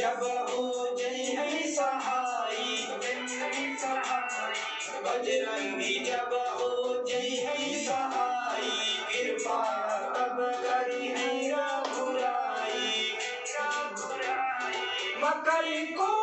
जब हो जय सहाई, बजरंगी जब हो जय सहाई, कृपा तब करी है रघुराई। मकई को